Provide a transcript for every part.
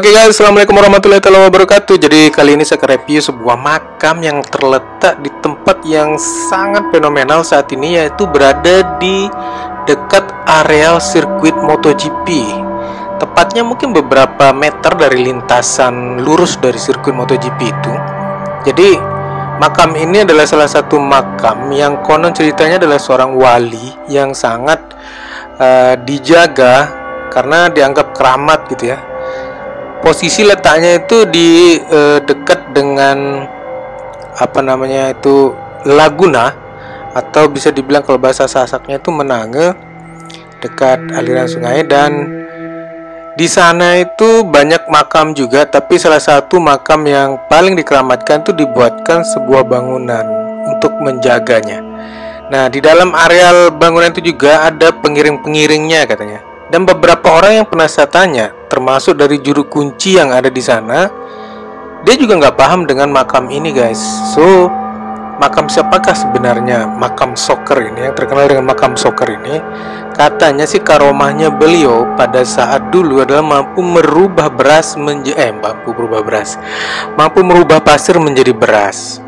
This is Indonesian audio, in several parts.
Oke guys, assalamualaikum warahmatullahi wabarakatuh. Jadi kali ini saya akan review sebuah makam yang terletak di tempat yang sangat fenomenal saat ini, yaitu berada di dekat areal sirkuit MotoGP. Tepatnya mungkin beberapa meter dari lintasan lurus dari sirkuit MotoGP itu. Jadi makam ini adalah salah satu makam yang konon ceritanya adalah seorang wali yang sangat dijaga karena dianggap keramat gitu ya. Posisi letaknya itu di dekat dengan Laguna, atau bisa dibilang kalau bahasa Sasaknya itu Menange, dekat aliran sungai. Dan di sana itu banyak makam juga, tapi salah satu makam yang paling dikeramatkan itu dibuatkan sebuah bangunan untuk menjaganya. Nah, di dalam areal bangunan itu juga ada pengiring-pengiringnya katanya. Dan beberapa orang yang pernah saya tanya, termasuk dari juru kunci yang ada di sana, dia juga nggak paham dengan makam ini guys. So, makam siapakah sebenarnya makam Soccer ini, yang terkenal dengan makam Soccer ini? Katanya sih karomahnya beliau pada saat dulu adalah mampu merubah pasir menjadi beras.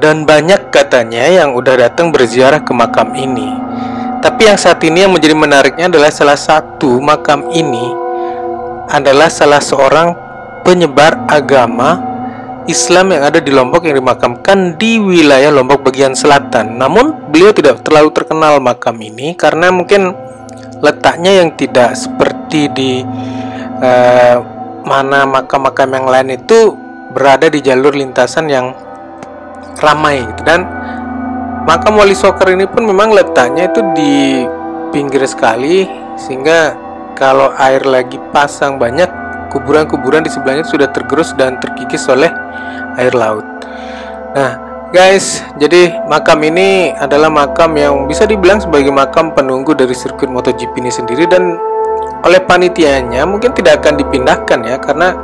Dan banyak katanya yang udah datang berziarah ke makam ini. Tapi yang saat ini yang menjadi menariknya adalah salah satu makam ini adalah salah seorang penyebar agama Islam yang ada di Lombok yang dimakamkan di wilayah Lombok bagian selatan. Namun beliau tidak terlalu terkenal makam ini karena mungkin letaknya yang tidak seperti di mana makam-makam yang lain itu berada di jalur lintasan yang ramai gitu. Dan makam Wali Soccer ini pun memang letaknya itu di pinggir sekali, sehingga kalau air lagi pasang banyak, kuburan-kuburan di sebelahnya sudah tergerus dan terkikis oleh air laut. Nah guys, jadi makam ini adalah makam yang bisa dibilang sebagai makam penunggu dari sirkuit MotoGP ini sendiri. Dan oleh panitianya mungkin tidak akan dipindahkan ya, karena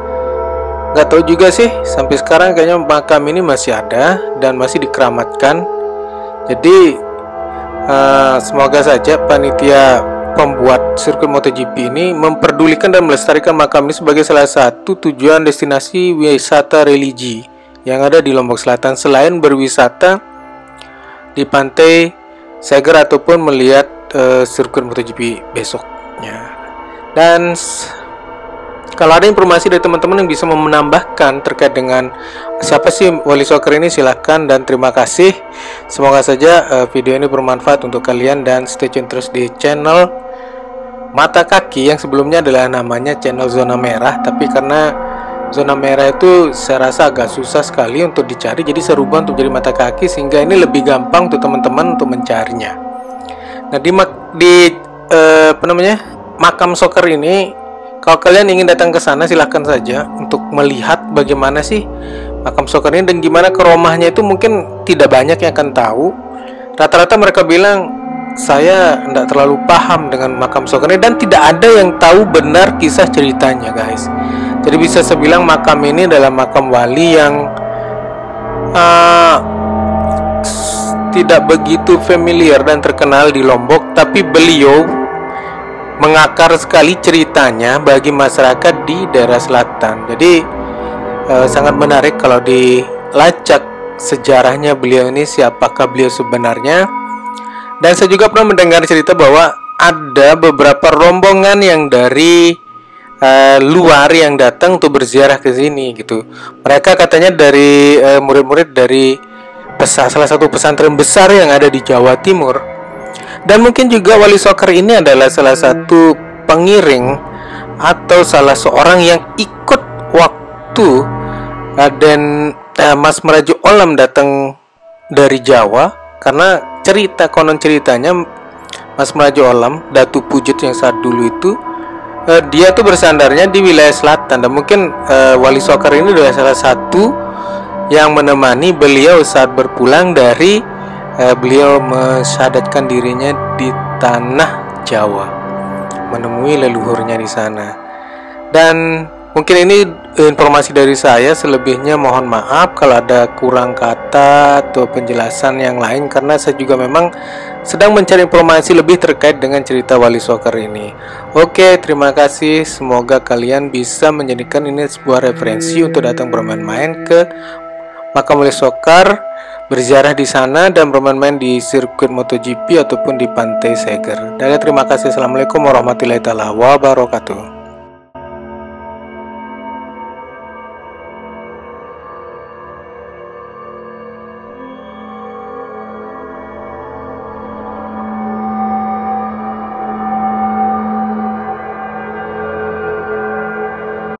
nggak tahu juga sih, sampai sekarang kayaknya makam ini masih ada dan masih dikeramatkan. Jadi semoga saja panitia pembuat sirkuit MotoGP ini memperdulikan dan melestarikan makam ini sebagai salah satu tujuan destinasi wisata religi yang ada di Lombok Selatan, selain berwisata di pantai Seger ataupun melihat sirkuit MotoGP besoknya. Dan kalau ada informasi dari teman-teman yang bisa menambahkan terkait dengan siapa sih Wali Soccer ini, silahkan dan terima kasih. Semoga saja video ini bermanfaat untuk kalian, dan stay tune terus di channel Mata Kaki yang sebelumnya adalah namanya channel Zona Merah. Tapi karena Zona Merah itu saya rasa agak susah sekali untuk dicari, jadi saya rubah untuk jadi Mata Kaki sehingga ini lebih gampang untuk teman-teman untuk mencarinya. Nah, makam Soccer ini, kalau kalian ingin datang ke sana silahkan saja untuk melihat bagaimana sih makam Soccer ini dan gimana keromahnya itu. Mungkin tidak banyak yang akan tahu. Rata-rata mereka bilang saya tidak terlalu paham dengan makam Soccer ini, dan tidak ada yang tahu benar kisah ceritanya guys. Jadi bisa saya bilang makam ini adalah makam wali yang tidak begitu familiar dan terkenal di Lombok, tapi beliau mengakar sekali ceritanya bagi masyarakat di daerah selatan. Jadi sangat menarik kalau dilacak sejarahnya beliau ini, siapakah beliau sebenarnya. Dan saya juga pernah mendengar cerita bahwa ada beberapa rombongan yang dari luar yang datang untuk berziarah ke sini gitu. Mereka katanya dari murid-murid dari salah satu pesantren besar yang ada di Jawa Timur. Dan mungkin juga Wali Soccer ini adalah salah satu pengiring atau salah seorang yang ikut waktu dan Mas Merajo Olam datang dari Jawa. Karena konon ceritanya Mas Merajo Olam, Datu Pujut yang saat dulu itu, dia tuh bersandarnya di wilayah selatan. Dan mungkin Wali Soccer ini adalah salah satu yang menemani beliau saat berpulang dari beliau mensyahadatkan dirinya di tanah Jawa, menemui leluhurnya di sana. Dan mungkin ini informasi dari saya, selebihnya mohon maaf kalau ada kurang kata atau penjelasan yang lain, karena saya juga memang sedang mencari informasi lebih terkait dengan cerita Wali Soccer ini. Oke, terima kasih. Semoga kalian bisa menjadikan ini sebuah referensi untuk datang bermain-main ke makam Wali Soccer, berziarah di sana dan bermain-main di sirkuit MotoGP ataupun di Pantai Seger. Dan terima kasih. Assalamualaikum warahmatullahi wabarakatuh.